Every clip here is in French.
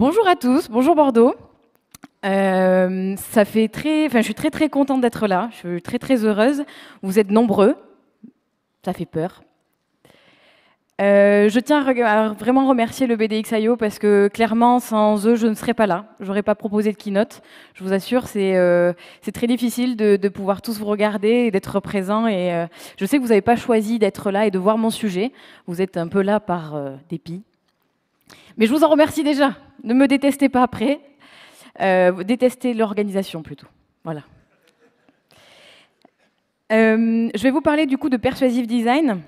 Bonjour à tous, bonjour Bordeaux. Je suis très contente d'être là, je suis très heureuse. Vous êtes nombreux, ça fait peur. Je tiens à vraiment remercier le BDXIO parce que clairement, sans eux, je ne serais pas là. Je n'aurais pas proposé de keynote. Je vous assure, c'est très difficile de pouvoir tous vous regarder et d'être présents. Et je sais que vous n'avez pas choisi d'être là et de voir mon sujet. Vous êtes un peu là par dépit. Mais je vous en remercie déjà. Ne me détestez pas après. Détestez l'organisation plutôt. Voilà. Je vais vous parler du coup de persuasive design,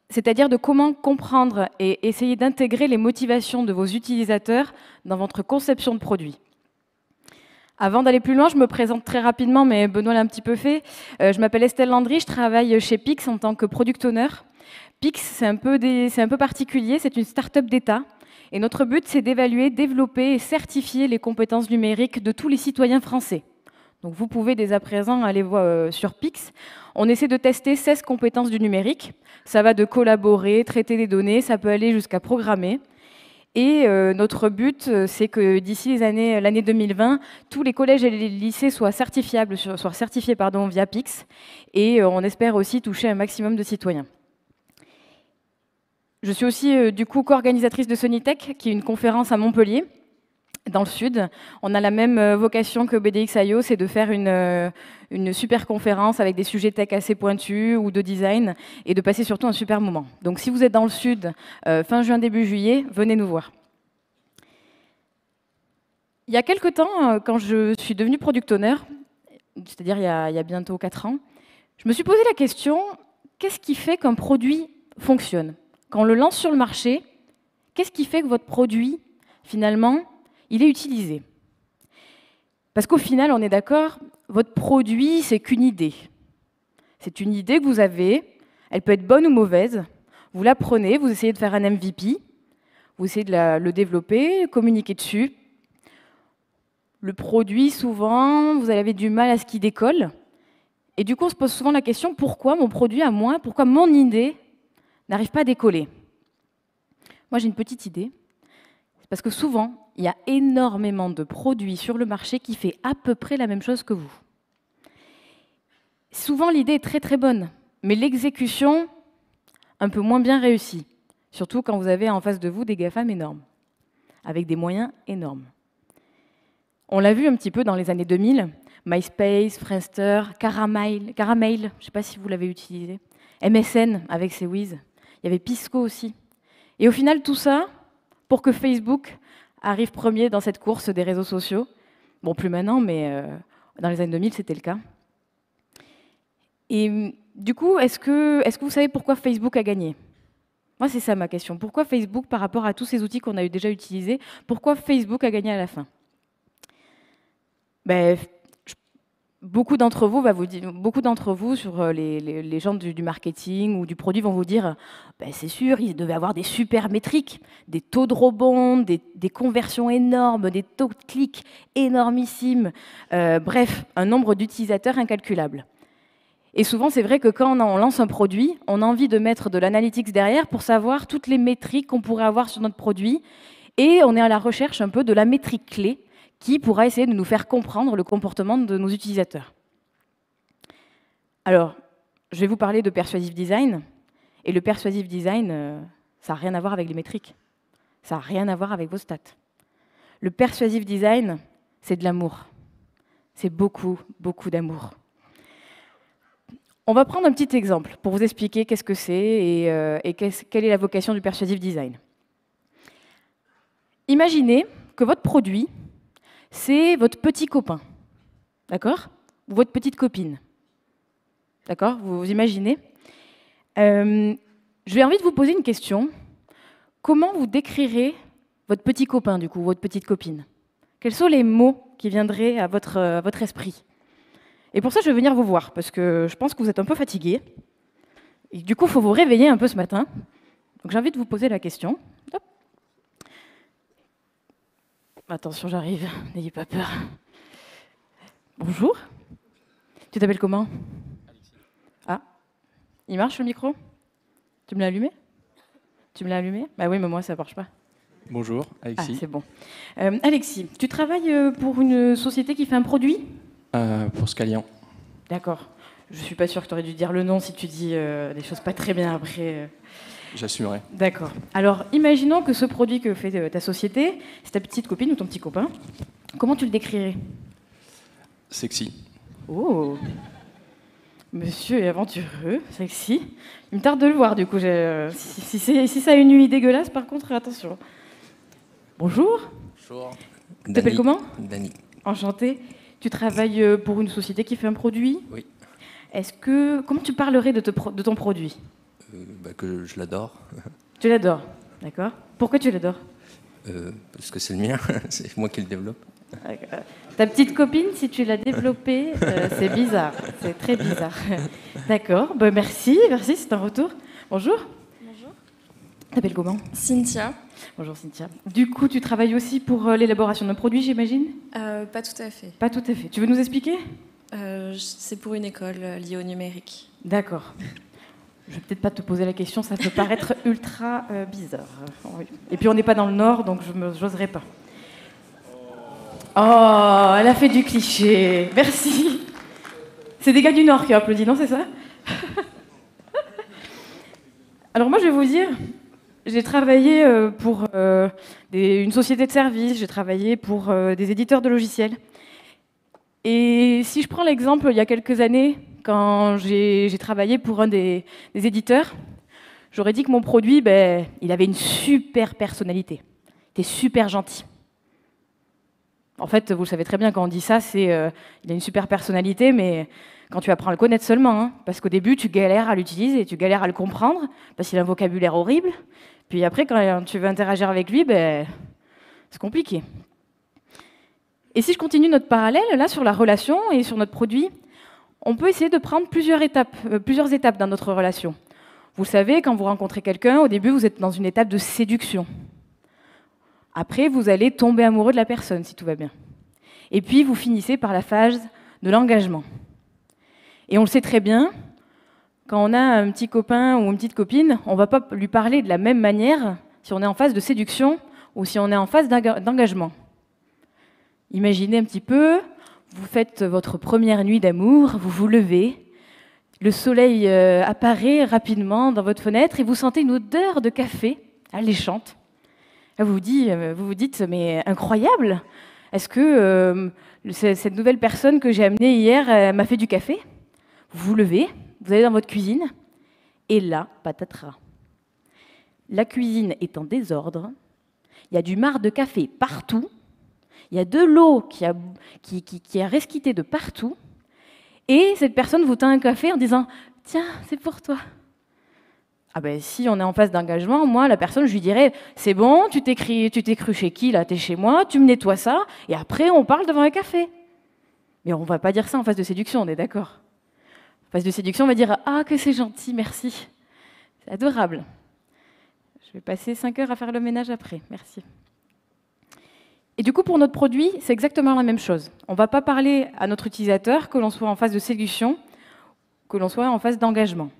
c'est-à-dire de comment comprendre et essayer d'intégrer les motivations de vos utilisateurs dans votre conception de produit. Avant d'aller plus loin, je me présente très rapidement, mais Benoît l'a un petit peu fait. Je m'appelle Estelle Landry, je travaille chez Pix en tant que product owner. Pix, c'est un peu particulier, c'est une start-up d'État. Et notre but, c'est d'évaluer, développer et certifier les compétences numériques de tous les citoyens français. Donc vous pouvez dès à présent aller voir sur Pix. On essaie de tester 16 compétences du numérique. Ça va de collaborer, traiter des données, ça peut aller jusqu'à programmer. Et notre but, c'est que d'ici l'année 2020, tous les collèges et les lycées soient certifiés via Pix. Et on espère aussi toucher un maximum de citoyens. Je suis aussi du coup co-organisatrice de Sonitech, qui est une conférence à Montpellier, dans le sud. On a la même vocation que BDXIO, c'est de faire une super conférence avec des sujets tech assez pointus ou de design et de passer surtout un super moment. Donc si vous êtes dans le sud, fin juin, début juillet, venez nous voir. Il y a quelques temps, quand je suis devenue product owner, c'est-à-dire il y a bientôt 4 ans, je me suis posé la question, qu'est-ce qui fait qu'un produit fonctionne ? Quand on le lance sur le marché, qu'est-ce qui fait que votre produit, finalement, il est utilisé? Parce qu'au final, on est d'accord, votre produit, c'est qu'une idée. C'est une idée que vous avez, elle peut être bonne ou mauvaise. Vous la prenez, vous essayez de faire un MVP, vous essayez de le développer, communiquer dessus. Le produit, souvent, vous avez du mal à ce qu'il décolle. Et du coup, on se pose souvent la question, pourquoi mon produit à moi, pourquoi mon idée n'arrive pas à décoller? Moi, j'ai une petite idée. C'est parce que souvent, il y a énormément de produits sur le marché qui font à peu près la même chose que vous. Souvent, l'idée est très bonne, mais l'exécution, un peu moins bien réussie. Surtout quand vous avez en face de vous des GAFAM énormes, avec des moyens énormes. On l'a vu un petit peu dans les années 2000, MySpace, Friendster, Caramel, je ne sais pas si vous l'avez utilisé, MSN avec ses Wiz, il y avait Pisco aussi. Et au final, tout ça, pour que Facebook arrive premier dans cette course des réseaux sociaux. Bon, plus maintenant, mais dans les années 2000, c'était le cas. Et du coup, est-ce que vous savez pourquoi Facebook a gagné? Moi, c'est ça ma question. Pourquoi Facebook, par rapport à tous ces outils qu'on a déjà utilisés, pourquoi Facebook a gagné à la fin? Beaucoup d'entre vous sur les gens du marketing ou du produit vont vous dire c'est sûr, ils devaient avoir des super métriques, des taux de rebond, des conversions énormes, des taux de clics énormissimes, bref, un nombre d'utilisateurs incalculable. Et souvent, c'est vrai que quand on lance un produit, on a envie de mettre de l'analytics derrière pour savoir toutes les métriques qu'on pourrait avoir sur notre produit, et on est à la recherche un peu de la métrique clé qui pourra essayer de nous faire comprendre le comportement de nos utilisateurs. Alors, je vais vous parler de persuasive design. Et le persuasive design, ça n'a rien à voir avec les métriques. Ça n'a rien à voir avec vos stats. Le persuasive design, c'est de l'amour. C'est beaucoup d'amour. On va prendre un petit exemple pour vous expliquer qu'est-ce que c'est et quelle est la vocation du persuasive design. Imaginez que votre produit, c'est votre petit copain, d'accord? Ou votre petite copine, d'accord? Vous imaginez? J'ai envie de vous poser une question. Comment vous décrirez votre petit copain, du coup, votre petite copine? Quels sont les mots qui viendraient à votre esprit? Et pour ça, je vais venir vous voir, parce que je pense que vous êtes un peu fatigué. Et du coup, il faut vous réveiller un peu ce matin. Donc j'ai envie de vous poser la question. Hop. Attention, j'arrive, n'ayez pas peur. Bonjour. Tu t'appelles comment? Alexis. Ah, il marche le micro? Tu me l'as allumé? Tu me l'as allumé? Bah oui, mais moi, ça marche pas. Bonjour, Alexis. Ah, c'est bon. Alexis, tu travailles pour une société qui fait un produit? Pour Scalian. D'accord. Je suis pas sûre que tu aurais dû dire le nom si tu dis des choses pas très bien après. J'assumerai. D'accord. Alors, imaginons que ce produit que fait ta société, c'est ta petite copine ou ton petit copain. Comment tu le décrirais? Sexy. Oh, monsieur est aventureux, sexy. Il me tarde de le voir, du coup. Si ça a une nuit dégueulasse, par contre, attention. Bonjour. Bonjour. Tu t'appelles comment? Dany. Enchanté. Tu travailles pour une société qui fait un produit? Oui. Comment tu parlerais de ton produit? Que je l'adore. Tu l'adores, d'accord. Pourquoi tu l'adores? Parce que c'est le mien, c'est moi qui le développe. Ta petite copine, si tu l'as développée, c'est bizarre, c'est très bizarre. D'accord, merci, c'est un retour. Bonjour. Bonjour. T'appelles comment? Cynthia. Bonjour Cynthia. Du coup, tu travailles aussi pour l'élaboration d'un produit, j'imagine? Pas tout à fait. Pas tout à fait. Tu veux nous expliquer? C'est pour une école liée au numérique. D'accord. Je vais peut-être pas te poser la question, ça peut paraître ultra bizarre. Et puis on n'est pas dans le Nord, donc j'oserais pas. Oh, elle a fait du cliché. Merci. C'est des gars du Nord qui ont applaudi, non, c'est ça? Alors moi, je vais vous dire, j'ai travaillé pour une société de services, j'ai travaillé pour des éditeurs de logiciels. Et si je prends l'exemple, il y a quelques années, quand j'ai travaillé pour un des éditeurs, j'aurais dit que mon produit, il avait une super personnalité. Il était super gentil. En fait, vous le savez très bien, quand on dit ça, il a une super personnalité, mais quand tu apprends à le connaître seulement, hein, parce qu'au début, tu galères à l'utiliser, tu galères à le comprendre, parce qu'il a un vocabulaire horrible. Puis après, quand tu veux interagir avec lui, c'est compliqué. Et si je continue notre parallèle, là, sur la relation et sur notre produit, on peut essayer de prendre plusieurs étapes dans notre relation. Vous savez, quand vous rencontrez quelqu'un, au début, vous êtes dans une étape de séduction. Après, vous allez tomber amoureux de la personne, si tout va bien. Et puis, vous finissez par la phase de l'engagement. Et on le sait très bien, quand on a un petit copain ou une petite copine, on ne va pas lui parler de la même manière si on est en phase de séduction ou si on est en phase d'engagement. Imaginez un petit peu, vous faites votre première nuit d'amour, vous vous levez, le soleil apparaît rapidement dans votre fenêtre et vous sentez une odeur de café alléchante. Là, vous vous dites, mais incroyable, est-ce que cette nouvelle personne que j'ai amenée hier m'a fait du café? Vous vous levez, vous allez dans votre cuisine, et là, patatras. La cuisine est en désordre, il y a du marc de café partout, il y a de l'eau qui a resquitté de partout, et cette personne vous tend un café en disant « Tiens, c'est pour toi ». Ah ben, si on est en phase d'engagement, moi, la personne, je lui dirais « C'est bon, tu t'es cru chez qui, là? T'es chez moi, tu me nettoies ça, et après, on parle devant un café. » Mais on ne va pas dire ça en phase de séduction, on est d'accord? En phase de séduction, on va dire « Ah, que c'est gentil, merci. C'est adorable. Je vais passer 5 heures à faire le ménage après, merci. » Et du coup, pour notre produit, c'est exactement la même chose. On ne va pas parler à notre utilisateur, que l'on soit en phase de séduction, que l'on soit en phase d'engagement.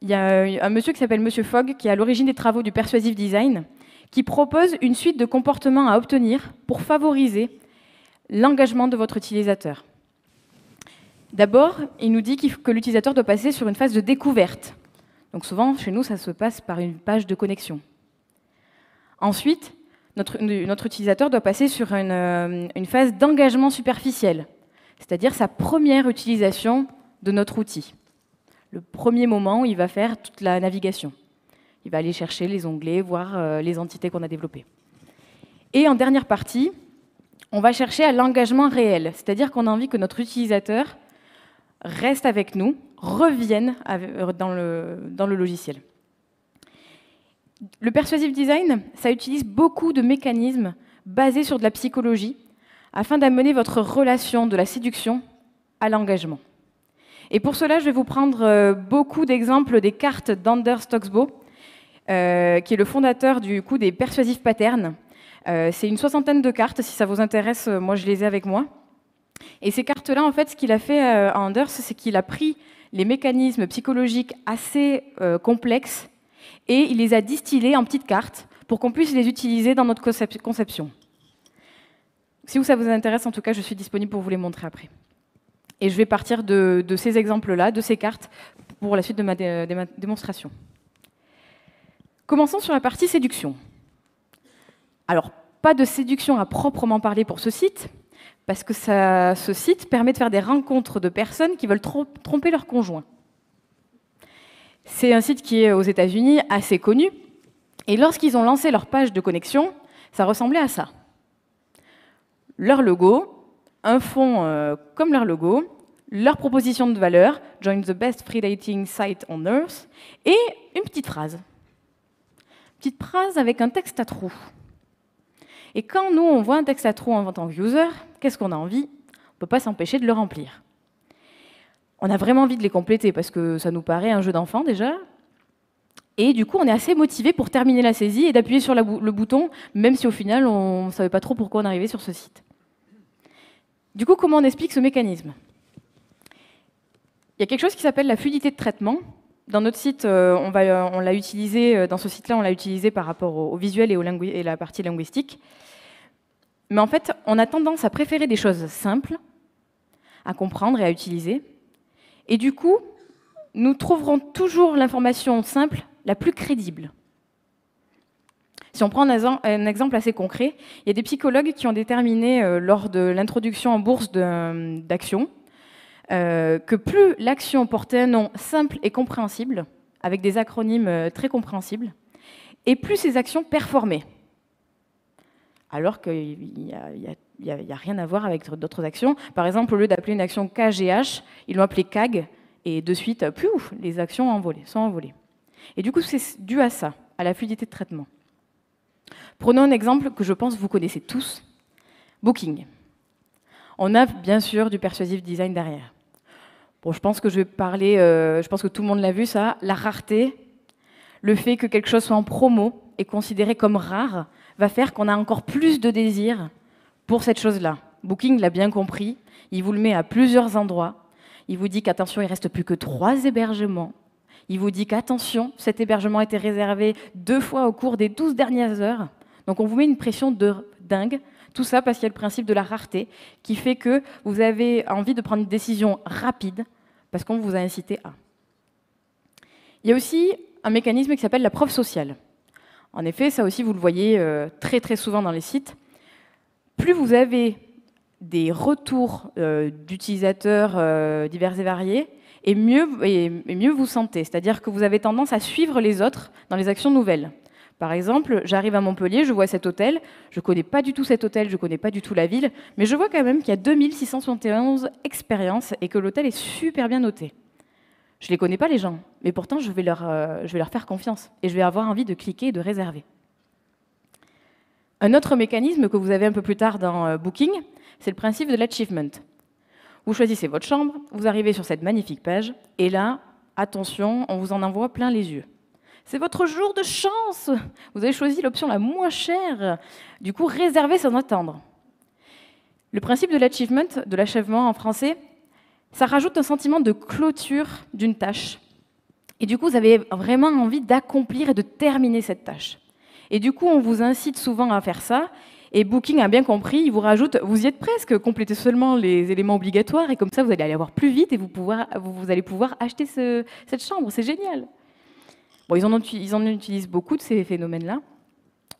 Il y a un monsieur qui s'appelle Monsieur Fogg, qui est à l'origine des travaux du persuasive design, qui propose une suite de comportements à obtenir pour favoriser l'engagement de votre utilisateur. D'abord, il nous dit que l'utilisateur doit passer sur une phase de découverte. Donc souvent, chez nous, ça se passe par une page de connexion. Ensuite, notre utilisateur doit passer sur une phase d'engagement superficiel, c'est-à-dire sa première utilisation de notre outil. Le premier moment où il va faire toute la navigation. Il va aller chercher les onglets, voir les entités qu'on a développées. Et en dernière partie, on va chercher à l'engagement réel, c'est-à-dire qu'on a envie que notre utilisateur reste avec nous, revienne dans le logiciel. Le persuasive design, ça utilise beaucoup de mécanismes basés sur de la psychologie afin d'amener votre relation de la séduction à l'engagement. Et pour cela, je vais vous prendre beaucoup d'exemples des cartes d'Anders Stocksbo, qui est le fondateur du coup des persuasive patterns. C'est une 60aine de cartes, si ça vous intéresse, moi je les ai avec moi. Et ces cartes-là, en fait, ce qu'il a fait à Anders, c'est qu'il a pris les mécanismes psychologiques assez complexes et il les a distillés en petites cartes pour qu'on puisse les utiliser dans notre conception. Si ça vous intéresse, en tout cas, je suis disponible pour vous les montrer après. Et je vais partir de ces exemples-là, de ces cartes, pour la suite de ma démonstration. Commençons sur la partie séduction. Alors, pas de séduction à proprement parler pour ce site, parce que ce site permet de faire des rencontres de personnes qui veulent tromper leur conjoint. C'est un site qui est aux États-Unis, assez connu, et lorsqu'ils ont lancé leur page de connexion, ça ressemblait à ça. Leur logo, un fond comme leur logo, leur proposition de valeur, « Join the best free dating site on earth », et une petite phrase. Petite phrase avec un texte à trous. Et quand nous, on voit un texte à trous en tant que user, qu'est-ce qu'on a envie? On ne peut pas s'empêcher de le remplir. On a vraiment envie de les compléter parce que ça nous paraît un jeu d'enfant déjà. Et du coup, on est assez motivé pour terminer la saisie et d'appuyer sur le bouton, même si au final, on ne savait pas trop pourquoi on arrivait sur ce site. Du coup, comment on explique ce mécanisme? Il y a quelque chose qui s'appelle la fluidité de traitement. Dans notre site, on l'a utilisé, dans ce site-là, on l'a utilisé par rapport au visuel et la partie linguistique. Mais en fait, on a tendance à préférer des choses simples, à comprendre et à utiliser. Et du coup, nous trouverons toujours l'information simple la plus crédible. Si on prend un exemple assez concret, il y a des psychologues qui ont déterminé, lors de l'introduction en bourse d'actions, que plus l'action portait un nom simple et compréhensible, avec des acronymes très compréhensibles, et plus ces actions performaient. Alors qu'il n'y a rien à voir avec d'autres actions. Par exemple, au lieu d'appeler une action KGH, ils l'ont appelée KAG, et de suite, pouf, les actions sont envolées. Et du coup, c'est dû à ça, à la fluidité de traitement. Prenons un exemple que je pense que vous connaissez tous, Booking. On a bien sûr du persuasive design derrière. Bon, je pense que je vais parler, je pense que tout le monde l'a vu ça, la rareté, le fait que quelque chose soit en promo et considéré comme rare, va faire qu'on a encore plus de désir pour cette chose-là. Booking l'a bien compris, il vous le met à plusieurs endroits, il vous dit qu'attention, il ne reste plus que 3 hébergements, il vous dit qu'attention, cet hébergement a été réservé 2 fois au cours des 12 dernières heures, donc on vous met une pression de dingue, tout ça parce qu'il y a le principe de la rareté qui fait que vous avez envie de prendre une décision rapide parce qu'on vous a incité à. Il y a aussi un mécanisme qui s'appelle la preuve sociale. En effet, ça aussi, vous le voyez très très souvent dans les sites. Plus vous avez des retours d'utilisateurs divers et variés, et mieux vous sentez. C'est-à-dire que vous avez tendance à suivre les autres dans les actions nouvelles. Par exemple, j'arrive à Montpellier, je vois cet hôtel, je ne connais pas du tout cet hôtel, je ne connais pas du tout la ville, mais je vois quand même qu'il y a 2671 expériences et que l'hôtel est super bien noté. Je ne les connais pas, les gens, mais pourtant, je vais leur faire confiance et je vais avoir envie de cliquer et de réserver. Un autre mécanisme que vous avez un peu plus tard dans Booking, c'est le principe de l'achievement. Vous choisissez votre chambre, vous arrivez sur cette magnifique page, et là, attention, on vous en envoie plein les yeux. C'est votre jour de chance! Vous avez choisi l'option la moins chère. Du coup, réservez sans attendre. Le principe de l'achievement, de l'achèvement en français, ça rajoute un sentiment de clôture d'une tâche. Et du coup, vous avez vraiment envie d'accomplir et de terminer cette tâche. Et du coup, on vous incite souvent à faire ça. Et Booking a bien compris, il vous rajoute, vous y êtes presque, complétez seulement les éléments obligatoires, et comme ça, vous allez aller avoir plus vite et vous allez pouvoir acheter cette chambre. C'est génial! Bon, ils en utilisent beaucoup de ces phénomènes-là,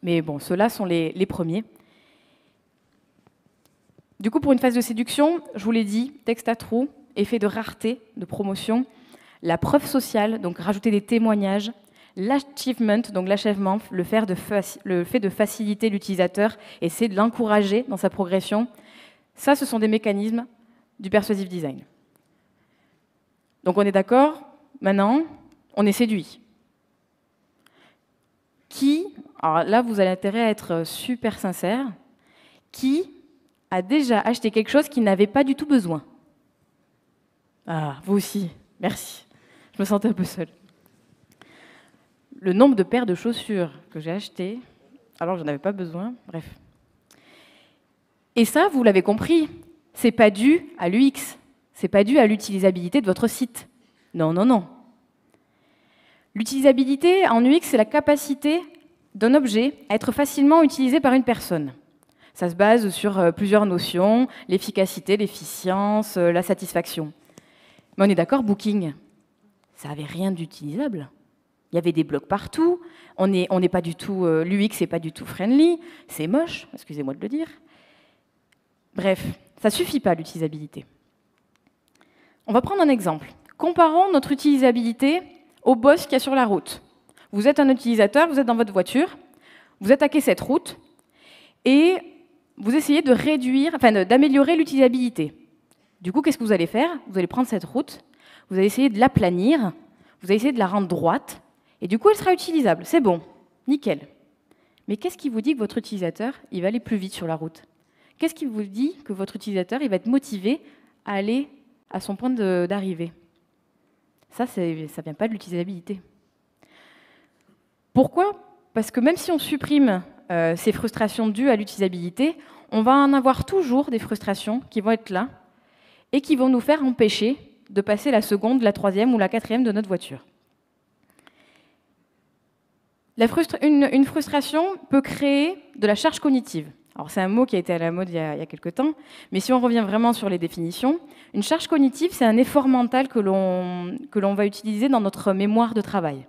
mais bon, ceux-là sont les premiers. Du coup, pour une phase de séduction, je vous l'ai dit, texte à trous, effet de rareté, de promotion, la preuve sociale, donc rajouter des témoignages, l'achievement, donc l'achèvement, le fait de faciliter l'utilisateur, essayer de l'encourager dans sa progression, ça, ce sont des mécanismes du persuasive design. Donc on est d'accord, maintenant, on est séduit. Alors là, vous avez intérêt à être super sincère, qui a déjà acheté quelque chose qu'il n'avait pas du tout besoin? Ah, vous aussi, merci. Je me sentais un peu seule. Le nombre de paires de chaussures que j'ai achetées, alors que je n'en avais pas besoin, bref. Et ça, vous l'avez compris, c'est pas dû à l'UX, c'est pas dû à l'utilisabilité de votre site. Non, non, non. L'utilisabilité en UX, c'est la capacité d'un objet à être facilement utilisé par une personne. Ça se base sur plusieurs notions, l'efficacité, l'efficience, la satisfaction. Mais on est d'accord, Booking, ça n'avait rien d'utilisable. Il y avait des blocs partout, on n'est pas du tout, l'UX n'est pas du tout friendly, c'est moche, excusez-moi de le dire. Bref, ça ne suffit pas l'utilisabilité. On va prendre un exemple. Comparons notre utilisabilité au boss qu'il y a sur la route. Vous êtes un utilisateur, vous êtes dans votre voiture, vous attaquez cette route et vous essayez de réduire, d'améliorer l'utilisabilité. Du coup, qu'est-ce que vous allez faire? Vous allez prendre cette route, vous allez essayer de l'aplanir, vous allez essayer de la rendre droite, et du coup, elle sera utilisable. C'est bon, nickel. Mais qu'est-ce qui vous dit que votre utilisateur, il va aller plus vite sur la route? Qu'est-ce qui vous dit que votre utilisateur, il va être motivé à aller à son point d'arrivée? Ça ne vient pas de l'utilisabilité. Pourquoi? Parce que même si on supprime ces frustrations dues à l'utilisabilité, on va en avoir toujours des frustrations qui vont être là et qui vont nous faire empêcher de passer la seconde, la troisième ou la quatrième de notre voiture. Une frustration peut créer de la charge cognitive. Alors c'est un mot qui a été à la mode il y a quelques temps, mais si on revient vraiment sur les définitions, une charge cognitive, c'est un effort mental que l'on va utiliser dans notre mémoire de travail.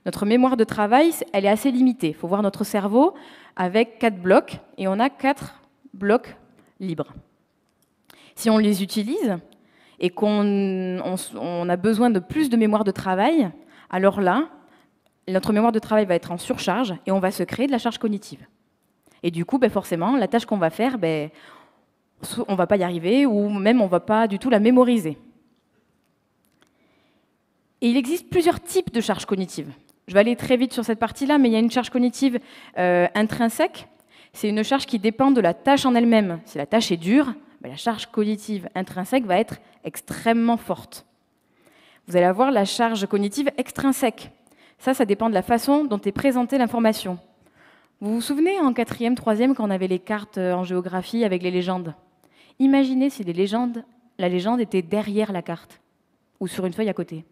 Notre mémoire de travail, elle est assez limitée. Il faut voir notre cerveau avec 4 blocs, et on a 4 blocs libres. Si on les utilise et qu'on a besoin de plus de mémoire de travail, alors là, notre mémoire de travail va être en surcharge et on va se créer de la charge cognitive. Et du coup, forcément, la tâche qu'on va faire, on ne va pas y arriver ou même on ne va pas du tout la mémoriser. Et il existe plusieurs types de charges cognitives. Je vais aller très vite sur cette partie-là, mais il y a une charge cognitive intrinsèque. C'est une charge qui dépend de la tâche en elle-même. Si la tâche est dure, la charge cognitive intrinsèque va être extrêmement forte. Vous allez avoir la charge cognitive extrinsèque. Ça dépend de la façon dont est présentée l'information. Vous vous souvenez, en 4e, 3e, quand on avait les cartes en géographie avec les légendes? Imaginez si la légende était derrière la carte, ou sur une feuille à côté.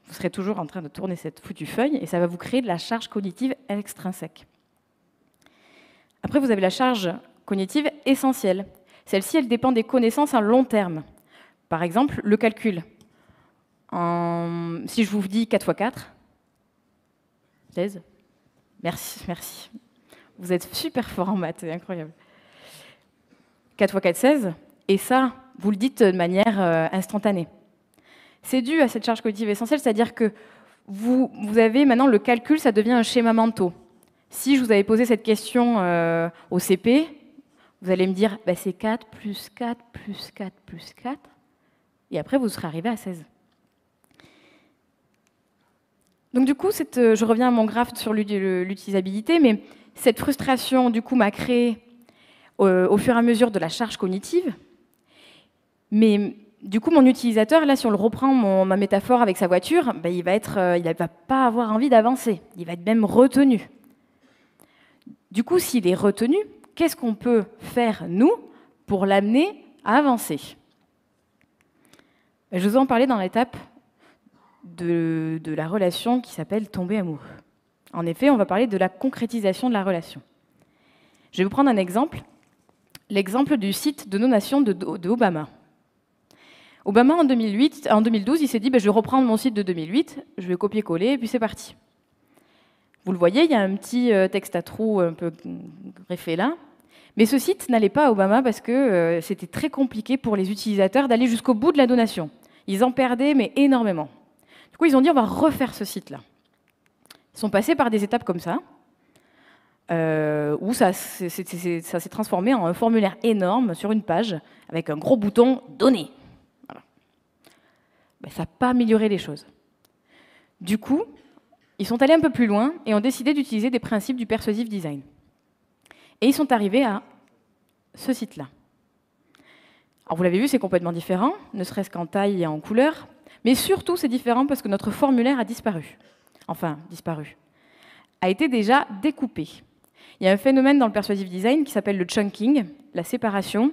Vous serez toujours en train de tourner cette foutue feuille, et ça va vous créer de la charge cognitive extrinsèque. Après, vous avez la charge cognitive essentielle. Celle-ci, elle dépend des connaissances à long terme. Par exemple, le calcul. Si je vous dis 4 x 4, 16. Merci. Vous êtes super fort en maths, c'est incroyable. 4 x 4, 16. Et ça, vous le dites de manière instantanée. C'est dû à cette charge cognitive essentielle, c'est-à-dire que vous avez maintenant le calcul, ça devient un schéma mental. Si je vous avais posé cette question au CP, vous allez me dire, c'est 4 plus 4 plus 4 plus 4, et après vous serez arrivé à 16. Donc du coup, je reviens à mon graphe sur l'utilisabilité, mais cette frustration du coup m'a créé au fur et à mesure de la charge cognitive. Mais du coup, mon utilisateur, là, si on le reprend ma métaphore avec sa voiture, il va pas avoir envie d'avancer. Il va être même retenu. Du coup, s'il est retenu, qu'est-ce qu'on peut faire, nous, pour l'amener à avancer? Je vous en parlais dans l'étape de la relation qui s'appelle tomber amoureux. En effet, on va parler de la concrétisation de la relation. Je vais vous prendre un exemple, l'exemple du site de donation de Obama. Obama, en 2012, il s'est dit, je vais reprendre mon site de 2008, je vais copier-coller, et puis c'est parti. Vous le voyez, il y a un petit texte à trous un peu greffé là. Mais ce site n'allait pas à Obama parce que c'était très compliqué pour les utilisateurs d'aller jusqu'au bout de la donation. Ils en perdaient, mais énormément. Du coup, ils ont dit, on va refaire ce site-là. Ils sont passés par des étapes comme ça, où ça s'est transformé en un formulaire énorme sur une page, avec un gros bouton « Donner ». Voilà. Ça n'a pas amélioré les choses. Du coup, ils sont allés un peu plus loin et ont décidé d'utiliser des principes du persuasive design. Et ils sont arrivés à ce site-là. Alors vous l'avez vu, c'est complètement différent, ne serait-ce qu'en taille et en couleur, mais surtout c'est différent parce que notre formulaire a disparu. Enfin, disparu. A été déjà découpé. Il y a un phénomène dans le persuasive design qui s'appelle le chunking, la séparation,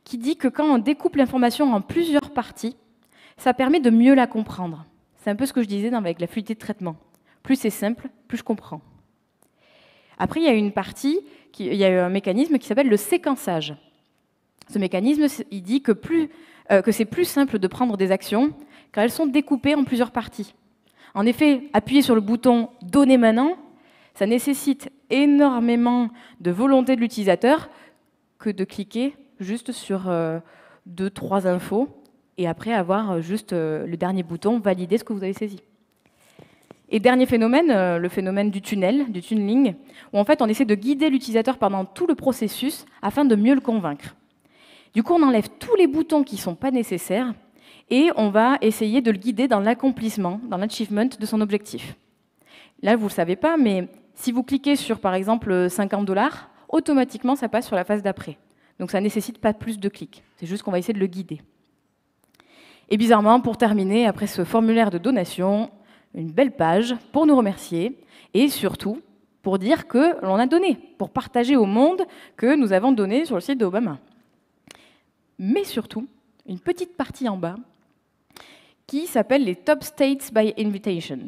qui dit que quand on découpe l'information en plusieurs parties, ça permet de mieux la comprendre. C'est un peu ce que je disais avec la fluidité de traitement. Plus c'est simple, plus je comprends. Après, il y a une partie, il y a un mécanisme qui s'appelle le séquençage. Ce mécanisme, il dit que c'est plus simple de prendre des actions car elles sont découpées en plusieurs parties. En effet, appuyer sur le bouton « Donner maintenant », ça nécessite énormément de volonté de l'utilisateur que de cliquer juste sur 2-3 infos et après avoir juste le dernier bouton « Valider ce que vous avez saisi ». Et dernier phénomène, le phénomène du tunnel, du tunneling, où en fait on essaie de guider l'utilisateur pendant tout le processus afin de mieux le convaincre. Du coup, on enlève tous les boutons qui ne sont pas nécessaires et on va essayer de le guider dans l'accomplissement, dans l'achievement de son objectif. Là, vous ne le savez pas, mais si vous cliquez sur, par exemple, 50 $, automatiquement, ça passe sur la phase d'après. Donc ça ne nécessite pas plus de clics. C'est juste qu'on va essayer de le guider. Et bizarrement, pour terminer, après ce formulaire de donation, une belle page pour nous remercier et surtout pour dire que l'on a donné, pour partager au monde que nous avons donné sur le site d'Obama. Mais surtout, une petite partie en bas qui s'appelle les Top States by Invitation.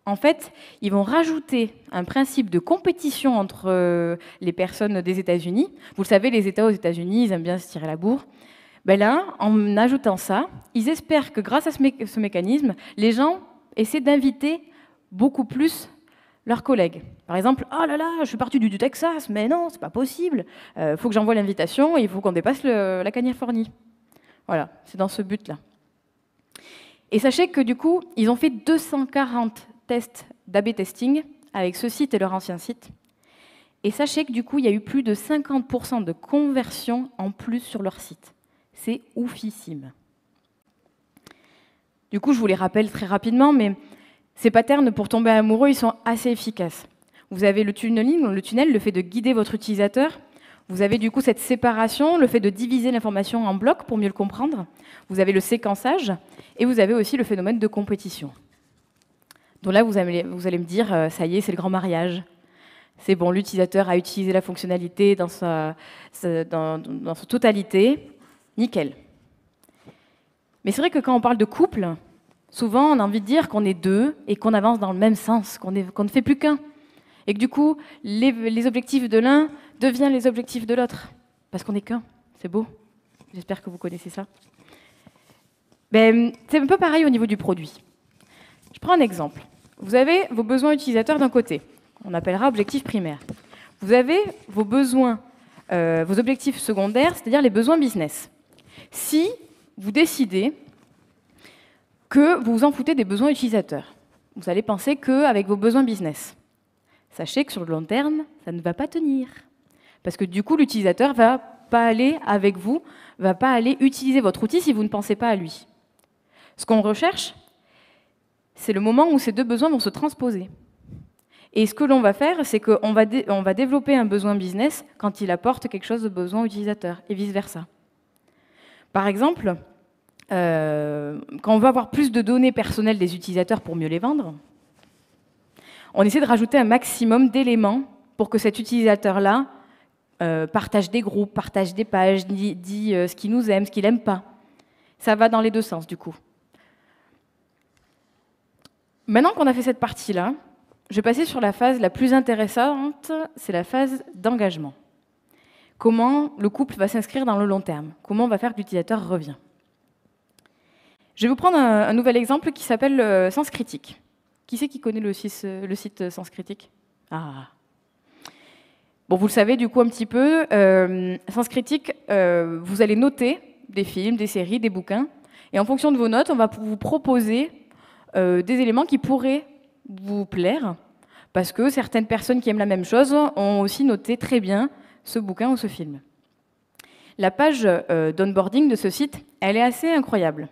En fait, ils vont rajouter un principe de compétition entre les personnes des États-Unis. Vous le savez, les États aux États-Unis, ils aiment bien se tirer la bourre. Ben là, en ajoutant ça, ils espèrent que grâce à ce mécanisme, les gens essaient d'inviter beaucoup plus leurs collègues. Par exemple, « Oh là là, je suis parti du Texas, mais non, c'est pas possible. Faut que j'envoie l'invitation et il faut qu'on dépasse la Californie. » Voilà, c'est dans ce but-là. Et sachez que du coup, ils ont fait 240 tests d'A/B testing avec ce site et leur ancien site. Et sachez que du coup, il y a eu plus de 50% de conversion en plus sur leur site. C'est oufissime. Du coup, je vous les rappelle très rapidement, mais ces patterns pour tomber amoureux, ils sont assez efficaces. Vous avez le tunneling, le tunnel, le fait de guider votre utilisateur. Vous avez du coup cette séparation, le fait de diviser l'information en blocs pour mieux le comprendre. Vous avez le séquençage et vous avez aussi le phénomène de compétition. Donc là, vous allez me dire, ça y est, c'est le grand mariage. C'est bon, l'utilisateur a utilisé la fonctionnalité dans sa totalité. Nickel. Mais c'est vrai que quand on parle de couple, souvent on a envie de dire qu'on est deux et qu'on avance dans le même sens, qu'on ne fait plus qu'un. Et que du coup, les objectifs de l'un deviennent les objectifs de l'autre. Parce qu'on n'est qu'un. C'est beau. J'espère que vous connaissez ça. Ben, c'est un peu pareil au niveau du produit. Je prends un exemple. Vous avez vos besoins utilisateurs d'un côté. On appellera objectif primaire. Vous avez vos besoins, vos objectifs secondaires, c'est-à-dire les besoins business. Si vous décidez que vous vous en foutez des besoins utilisateurs, vous allez penser qu'avec vos besoins business. Sachez que sur le long terme, ça ne va pas tenir. Parce que du coup, l'utilisateur ne va pas aller avec vous, ne va pas aller utiliser votre outil si vous ne pensez pas à lui. Ce qu'on recherche, c'est le moment où ces deux besoins vont se transposer. Et ce que l'on va faire, c'est qu'on va développer un besoin business quand il apporte quelque chose de besoin utilisateur, et vice-versa. Par exemple, quand on veut avoir plus de données personnelles des utilisateurs pour mieux les vendre, on essaie de rajouter un maximum d'éléments pour que cet utilisateur-là partage des groupes, partage des pages, dit ce qu'il nous aime, ce qu'il n'aime pas. Ça va dans les deux sens, du coup. Maintenant qu'on a fait cette partie-là, je vais passer sur la phase la plus intéressante, c'est la phase d'engagement. Comment le couple va s'inscrire dans le long terme? Comment on va faire que l'utilisateur revient? Je vais vous prendre un nouvel exemple qui s'appelle Sens Critique. Qui c'est qui connaît le site Sens Critique? Ah. Bon, vous le savez du coup un petit peu. Sens Critique, vous allez noter des films, des séries, des bouquins. Et en fonction de vos notes, on va vous proposer des éléments qui pourraient vous plaire. Parce que certaines personnes qui aiment la même chose ont aussi noté très bien ce bouquin ou ce film. La page d'onboarding de ce site, elle est assez incroyable.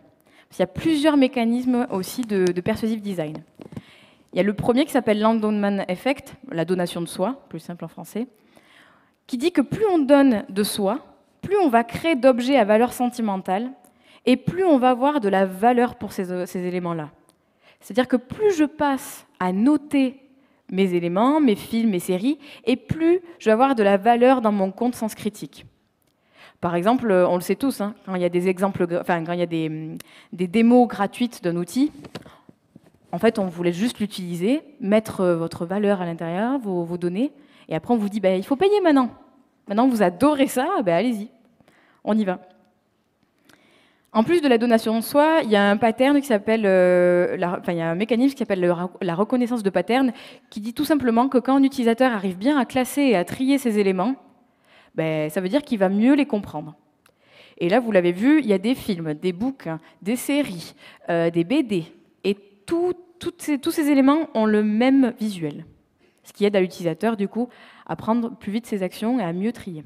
Il y a plusieurs mécanismes aussi de persuasive design. Il y a le premier qui s'appelle l'endowment effect, la donation de soi, plus simple en français, qui dit que plus on donne de soi, plus on va créer d'objets à valeur sentimentale et plus on va avoir de la valeur pour ces éléments-là. C'est-à-dire que plus je passe à noter mes éléments, mes films, mes séries, et plus je vais avoir de la valeur dans mon compte Sens Critique. Par exemple, on le sait tous, hein, quand il y a des exemples, enfin, quand il y a des démos gratuites d'un outil, en fait, on voulait juste l'utiliser, mettre votre valeur à l'intérieur, vos données, Et après, on vous dit, bah, il faut payer maintenant. Maintenant, vous adorez ça, bah, allez-y, on y va. En plus de la donation de soi, il y a un pattern qui s'appelle, il y a un mécanisme qui s'appelle la reconnaissance de pattern, qui dit tout simplement que quand un utilisateur arrive bien à classer et à trier ses éléments, ben, ça veut dire qu'il va mieux les comprendre. Et là, vous l'avez vu, il y a des films, des bouquins, des séries, des BD, et tous ces éléments ont le même visuel, ce qui aide à l'utilisateur, du coup, à prendre plus vite ses actions et à mieux trier.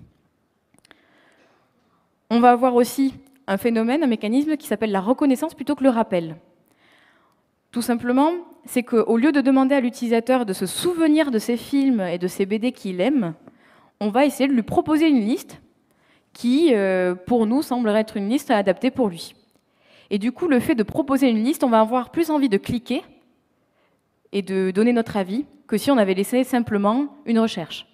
On va avoir aussi un phénomène, un mécanisme qui s'appelle la reconnaissance plutôt que le rappel. Tout simplement, c'est qu'au lieu de demander à l'utilisateur de se souvenir de ces films et de ces BD qu'il aime, on va essayer de lui proposer une liste qui, pour nous, semblerait être une liste adaptée pour lui. Et du coup, le fait de proposer une liste, on va avoir plus envie de cliquer et de donner notre avis que si on avait laissé simplement une recherche.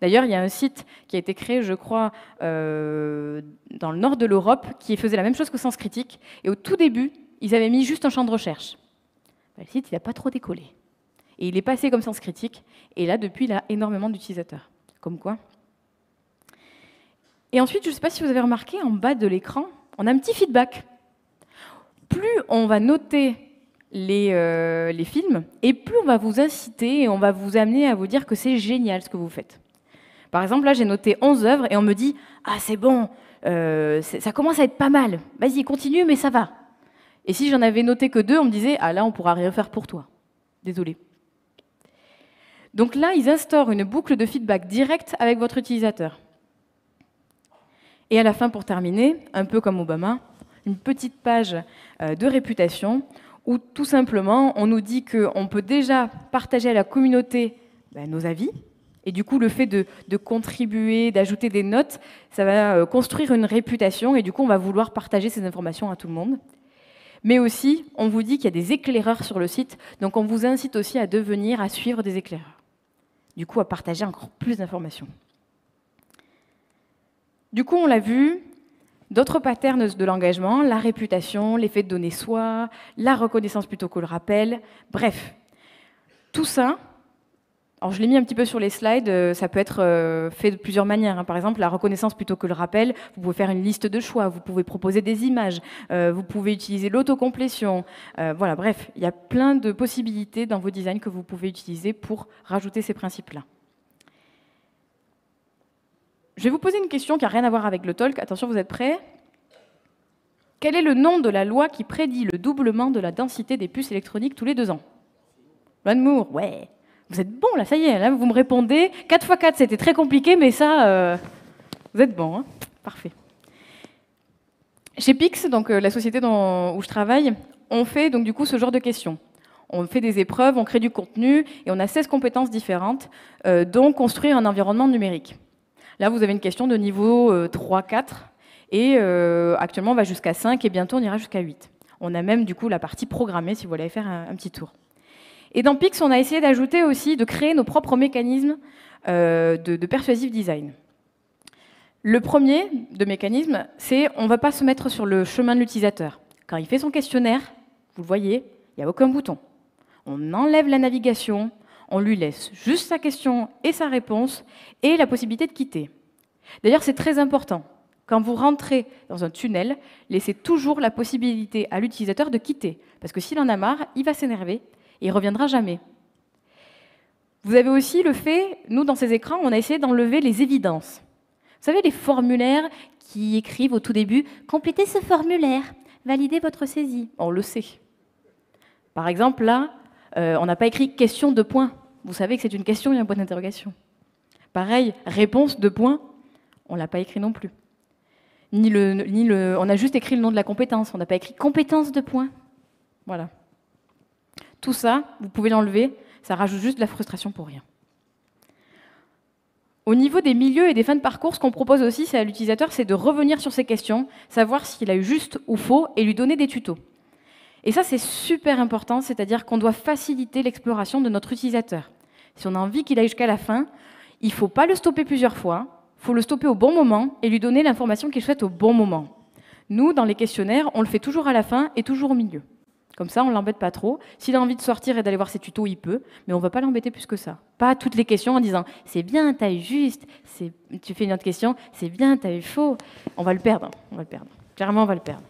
D'ailleurs, il y a un site qui a été créé, je crois, dans le nord de l'Europe, qui faisait la même chose que Sens Critique. Et au tout début, ils avaient mis juste un champ de recherche. Le site, il n'a pas trop décollé. Et il est passé comme Sens Critique. Et là, depuis, il a énormément d'utilisateurs. Comme quoi. Et ensuite, je ne sais pas si vous avez remarqué, en bas de l'écran, on a un petit feedback. Plus on va noter les films, et plus on va vous inciter et on va vous amener à vous dire que c'est génial ce que vous faites. Par exemple, là, j'ai noté 11 œuvres et on me dit « Ah, c'est bon, ça commence à être pas mal. Vas-y, continue, mais ça va. » Et si j'en avais noté que 2, on me disait « Ah, là, on pourra rien faire pour toi. Désolé. » Donc là, ils instaurent une boucle de feedback direct avec votre utilisateur. Et à la fin, pour terminer, un peu comme Obama, une petite page de réputation où tout simplement, on nous dit qu'on peut déjà partager à la communauté nos avis. Et du coup, le fait de contribuer, d'ajouter des notes, ça va construire une réputation et du coup, on va vouloir partager ces informations à tout le monde. Mais aussi, on vous dit qu'il y a des éclaireurs sur le site, donc on vous incite aussi à devenir, à suivre des éclaireurs. Du coup, à partager encore plus d'informations. Du coup, on l'a vu, d'autres patterns de l'engagement, la réputation, l'effet de donner soi, la reconnaissance plutôt que le rappel, bref. Tout ça, alors je l'ai mis un petit peu sur les slides, ça peut être fait de plusieurs manières. Par exemple, la reconnaissance plutôt que le rappel, vous pouvez faire une liste de choix, vous pouvez proposer des images, vous pouvez utiliser l'autocomplétion. Voilà, bref, il y a plein de possibilités dans vos designs que vous pouvez utiliser pour rajouter ces principes-là. Je vais vous poser une question qui n'a rien à voir avec le talk. Attention, vous êtes prêts? Quel est le nom de la loi qui prédit le doublement de la densité des puces électroniques tous les 2 ans? Van Moore, ouais. Vous êtes bon, là, ça y est, là, vous me répondez. 4 x 4, c'était très compliqué, mais ça, vous êtes bon, hein. Parfait. Chez Pix, donc la société où je travaille, on fait donc du coup ce genre de questions. On fait des épreuves, on crée du contenu, et on a 16 compétences différentes, dont construire un environnement numérique. Là, vous avez une question de niveau 3-4, et actuellement, on va jusqu'à 5, et bientôt, on ira jusqu'à 8. On a même, du coup, la partie programmée, si vous voulez faire un petit tour. Et dans Pix, on a essayé d'ajouter aussi, de créer nos propres mécanismes de persuasive design. Le premier de mécanisme, c'est on ne va pas se mettre sur le chemin de l'utilisateur. Quand il fait son questionnaire, vous le voyez, il n'y a aucun bouton. On enlève la navigation, on lui laisse juste sa question et sa réponse, et la possibilité de quitter. D'ailleurs, c'est très important. Quand vous rentrez dans un tunnel, laissez toujours la possibilité à l'utilisateur de quitter. Parce que s'il en a marre, il va s'énerver et il ne reviendra jamais. Vous avez aussi le fait, nous, dans ces écrans, on a essayé d'enlever les évidences. Vous savez, les formulaires qui écrivent au tout début « Complétez ce formulaire, validez votre saisie ». On le sait. Par exemple, là, on n'a pas écrit « question de points ». Vous savez que c'est une question et un point d'interrogation. Pareil, réponse de points, on ne l'a pas écrit non plus. On a juste écrit le nom de la compétence, on n'a pas écrit « compétence de points ». Voilà. Tout ça, vous pouvez l'enlever, ça rajoute juste de la frustration pour rien. Au niveau des milieux et des fins de parcours, ce qu'on propose aussi à l'utilisateur, c'est de revenir sur ces questions, savoir s'il a eu juste ou faux, et lui donner des tutos. Et ça, c'est super important, c'est-à-dire qu'on doit faciliter l'exploration de notre utilisateur. Si on a envie qu'il aille jusqu'à la fin, il ne faut pas le stopper plusieurs fois, il faut le stopper au bon moment et lui donner l'information qu'il souhaite au bon moment. Nous, dans les questionnaires, on le fait toujours à la fin et toujours au milieu. Comme ça, on ne l'embête pas trop. S'il a envie de sortir et d'aller voir ses tutos, il peut, mais on ne va pas l'embêter plus que ça. Pas toutes les questions en disant « c'est bien, tu as eu juste », tu fais une autre question « c'est bien, tu as eu faux ». On va le perdre, Clairement, on va le perdre.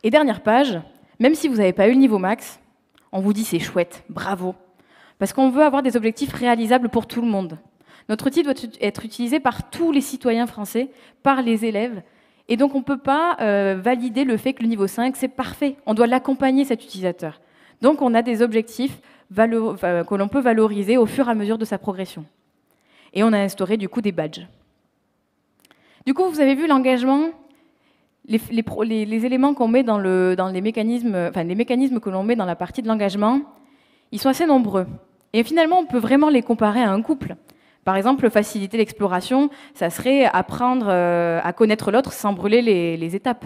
Et dernière page, même si vous n'avez pas eu le niveau max, on vous dit « c'est chouette, bravo ». Parce qu'on veut avoir des objectifs réalisables pour tout le monde. Notre outil doit être utilisé par tous les citoyens français, par les élèves. Et donc, on ne peut pas valider le fait que le niveau 5, c'est parfait. On doit l'accompagner, cet utilisateur. Donc, on a des objectifs que l'on peut valoriser au fur et à mesure de sa progression. Et on a instauré, du coup, des badges. Du coup, vous avez vu l'engagement, les éléments qu'on met dans les mécanismes que l'on met dans la partie de l'engagement, ils sont assez nombreux. Et finalement, on peut vraiment les comparer à un couple. Par exemple, faciliter l'exploration, ça serait apprendre à connaître l'autre sans brûler les étapes.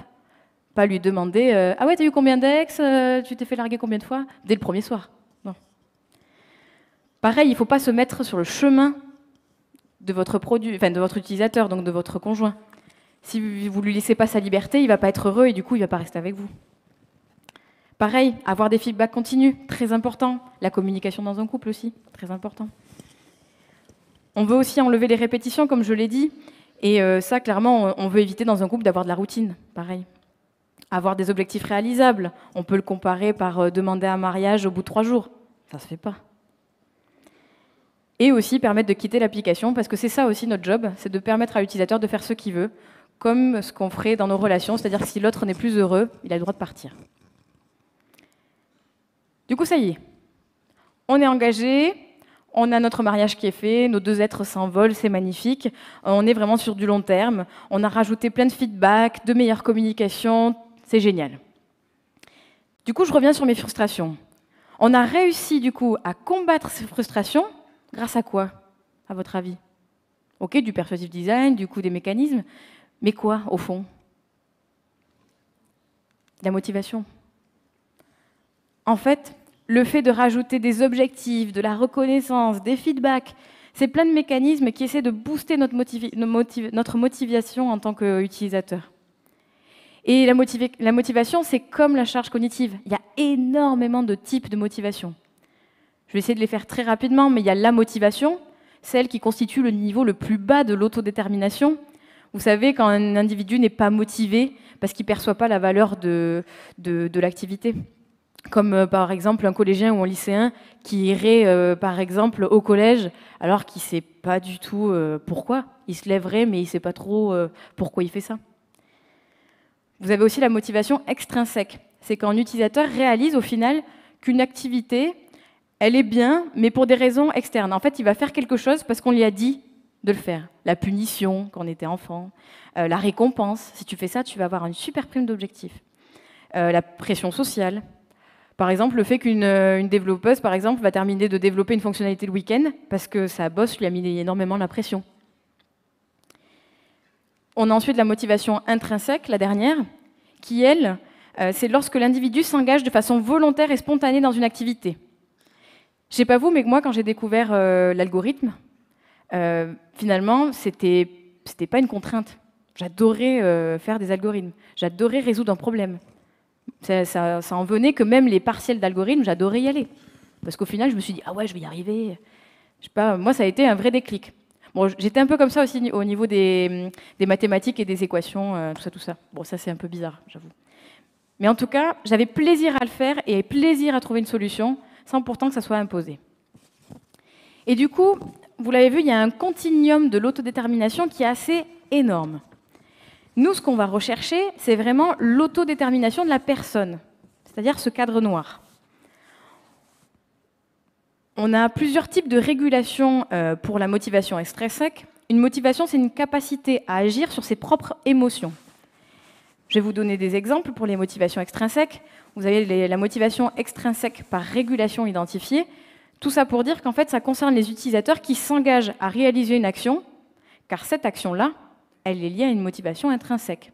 Pas lui demander « Ah ouais, t'as eu combien d'ex? Tu t'es fait larguer combien de fois ?» dès le premier soir. Non. Pareil, il ne faut pas se mettre sur le chemin de votre utilisateur, donc de votre conjoint. Si vous ne lui laissez pas sa liberté, il ne va pas être heureux et du coup, il ne va pas rester avec vous. Pareil, avoir des feedbacks continus, très important. La communication dans un couple aussi, très important. On veut aussi enlever les répétitions, comme je l'ai dit. Et ça, clairement, on veut éviter dans un couple d'avoir de la routine. Pareil. Avoir des objectifs réalisables. On peut le comparer par demander un mariage au bout de 3 jours. Ça ne se fait pas. Et aussi permettre de quitter l'application, parce que c'est ça aussi notre job, c'est de permettre à l'utilisateur de faire ce qu'il veut, comme ce qu'on ferait dans nos relations, c'est-à-dire que si l'autre n'est plus heureux, il a le droit de partir. Du coup, ça y est. On est engagé. On a notre mariage qui est fait, nos 2 êtres s'envolent, c'est magnifique. On est vraiment sur du long terme. On a rajouté plein de feedback, de meilleures communications, c'est génial. Du coup, je reviens sur mes frustrations. On a réussi, du coup, à combattre ces frustrations grâce à quoi, à votre avis? Ok, du persuasive design, du coup, des mécanismes, mais quoi, au fond? La motivation. En fait, le fait de rajouter des objectifs, de la reconnaissance, des feedbacks, c'est plein de mécanismes qui essaient de booster notre motivation en tant qu'utilisateur. Et la motivation, c'est comme la charge cognitive. Il y a énormément de types de motivation. Je vais essayer de les faire très rapidement, mais il y a la motivation, celle qui constitue le niveau le plus bas de l'autodétermination. Vous savez, quand un individu n'est pas motivé parce qu'il ne perçoit pas la valeur de l'activité. Comme par exemple un collégien ou un lycéen qui irait par exemple au collège alors qu'il ne sait pas du tout pourquoi. Il se lèverait mais il ne sait pas trop pourquoi il fait ça. Vous avez aussi la motivation extrinsèque. C'est quand un utilisateur réalise au final qu'une activité, elle est bien, mais pour des raisons externes. En fait, il va faire quelque chose parce qu'on lui a dit de le faire. La punition quand on était enfant, la récompense. Si tu fais ça, tu vas avoir une super prime d'objectif. La pression sociale. Par exemple, le fait qu'une développeuse, par exemple, va terminer de développer une fonctionnalité le week-end parce que sa boss lui a mis énormément la pression. On a ensuite la motivation intrinsèque, la dernière, qui, elle, c'est lorsque l'individu s'engage de façon volontaire et spontanée dans une activité. Je ne sais pas vous, mais moi, quand j'ai découvert l'algorithme, finalement, c'était pas une contrainte. J'adorais faire des algorithmes. J'adorais résoudre un problème. Ça en venait que même les partiels d'algorithmes, j'adorais y aller. Parce qu'au final, je me suis dit, ah ouais, je vais y arriver. Je sais pas, moi, ça a été un vrai déclic. Bon, j'étais un peu comme ça aussi au niveau des mathématiques et des équations, tout ça. Bon, ça, c'est un peu bizarre, j'avoue. Mais en tout cas, j'avais plaisir à le faire et plaisir à trouver une solution, sans pourtant que ça soit imposé. Et du coup, vous l'avez vu, il y a un continuum de l'autodétermination qui est assez énorme. Nous, ce qu'on va rechercher, c'est vraiment l'autodétermination de la personne, c'est-à-dire ce cadre noir. On a plusieurs types de régulation pour la motivation extrinsèque. Une motivation, c'est une capacité à agir sur ses propres émotions. Je vais vous donner des exemples pour les motivations extrinsèques. Vous avez la motivation extrinsèque par régulation identifiée. Tout ça pour dire qu'en fait, ça concerne les utilisateurs qui s'engagent à réaliser une action, car cette action-là, elle est liée à une motivation intrinsèque.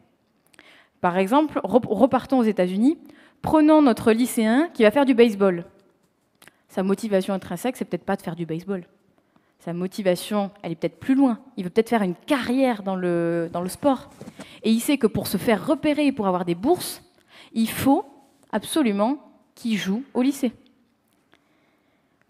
Par exemple, repartons aux États-Unis. Prenons notre lycéen qui va faire du baseball. Sa motivation intrinsèque, c'est peut-être pas de faire du baseball. Sa motivation, elle est peut-être plus loin. Il veut peut-être faire une carrière dans le sport. Et il sait que pour se faire repérer et pour avoir des bourses, il faut absolument qui joue au lycée.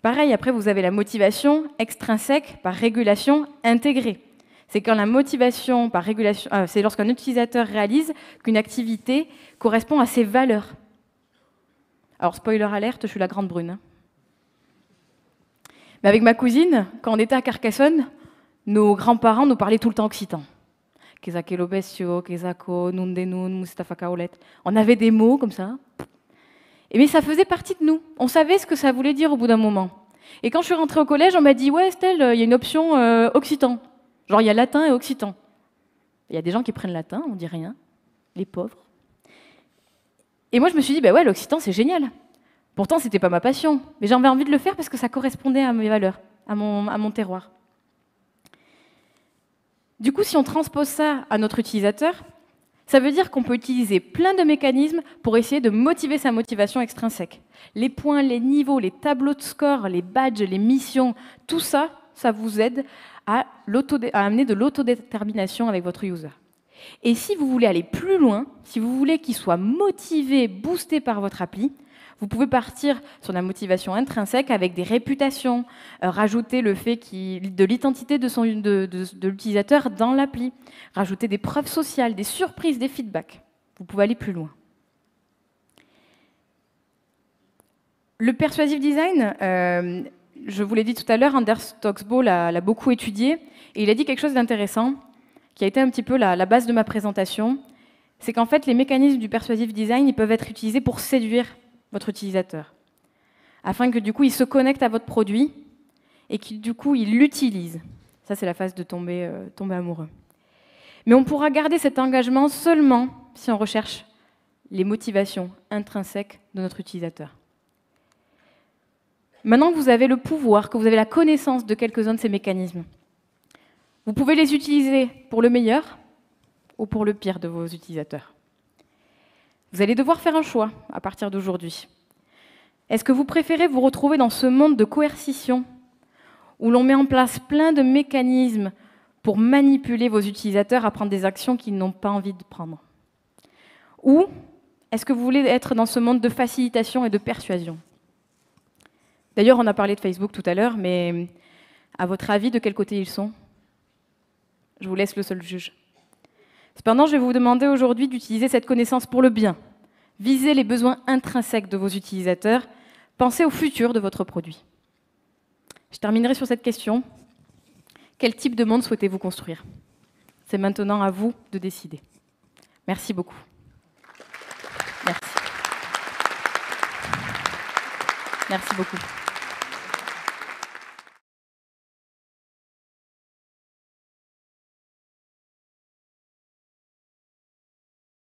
Pareil, après, vous avez la motivation extrinsèque par régulation intégrée. C'est quand la motivation par régulation, c'est lorsqu'un utilisateur réalise qu'une activité correspond à ses valeurs. Alors, spoiler alerte, je suis la grande brune. Mais avec ma cousine, quand on était à Carcassonne, nos grands-parents nous parlaient tout le temps occitan. Kezake Lobesio, Kezako, Nundenun, Mustafa Kaolet. On avait des mots comme ça. Mais ça faisait partie de nous. On savait ce que ça voulait dire au bout d'un moment. Et quand je suis rentrée au collège, on m'a dit « Ouais, Estelle, il y a une option occitan. Genre, il y a latin et occitan. » Il y a des gens qui prennent latin, on dit rien. Les pauvres. Et moi, je me suis dit « Bah ouais, l'occitan, c'est génial. » Pourtant, c'était pas ma passion. Mais j'avais envie de le faire parce que ça correspondait à mes valeurs, à mon terroir. Du coup, si on transpose ça à notre utilisateur, ça veut dire qu'on peut utiliser plein de mécanismes pour essayer de motiver sa motivation extrinsèque. Les points, les niveaux, les tableaux de score, les badges, les missions, tout ça, ça vous aide à amener de l'autodétermination avec votre user. Et si vous voulez aller plus loin, si vous voulez qu'il soit motivé, boosté par votre appli, vous pouvez partir sur la motivation intrinsèque avec des réputations, rajouter le fait de l'identité de l'utilisateur dans l'appli, rajouter des preuves sociales, des surprises, des feedbacks. Vous pouvez aller plus loin. Le persuasive design, je vous l'ai dit tout à l'heure, Anders Stocksbo l'a beaucoup étudié, et il a dit quelque chose d'intéressant, qui a été un petit peu la base de ma présentation, c'est qu'en fait, les mécanismes du persuasive design, ils peuvent être utilisés pour séduire votre utilisateur, afin que du coup il se connecte à votre produit et qu'il du coup il l'utilise. Ça c'est la phase de tomber amoureux. Mais on pourra garder cet engagement seulement si on recherche les motivations intrinsèques de notre utilisateur. Maintenant que vous avez le pouvoir, que vous avez la connaissance de quelques-uns de ces mécanismes, vous pouvez les utiliser pour le meilleur ou pour le pire de vos utilisateurs. Vous allez devoir faire un choix à partir d'aujourd'hui. Est-ce que vous préférez vous retrouver dans ce monde de coercition où l'on met en place plein de mécanismes pour manipuler vos utilisateurs à prendre des actions qu'ils n'ont pas envie de prendre? Ou est-ce que vous voulez être dans ce monde de facilitation et de persuasion? D'ailleurs, on a parlé de Facebook tout à l'heure, mais à votre avis, de quel côté ils sont? Je vous laisse le seul juge. Cependant, je vais vous demander aujourd'hui d'utiliser cette connaissance pour le bien. Visez les besoins intrinsèques de vos utilisateurs. Pensez au futur de votre produit. Je terminerai sur cette question. Quel type de monde souhaitez-vous construire? C'est maintenant à vous de décider. Merci beaucoup. Merci. Merci beaucoup.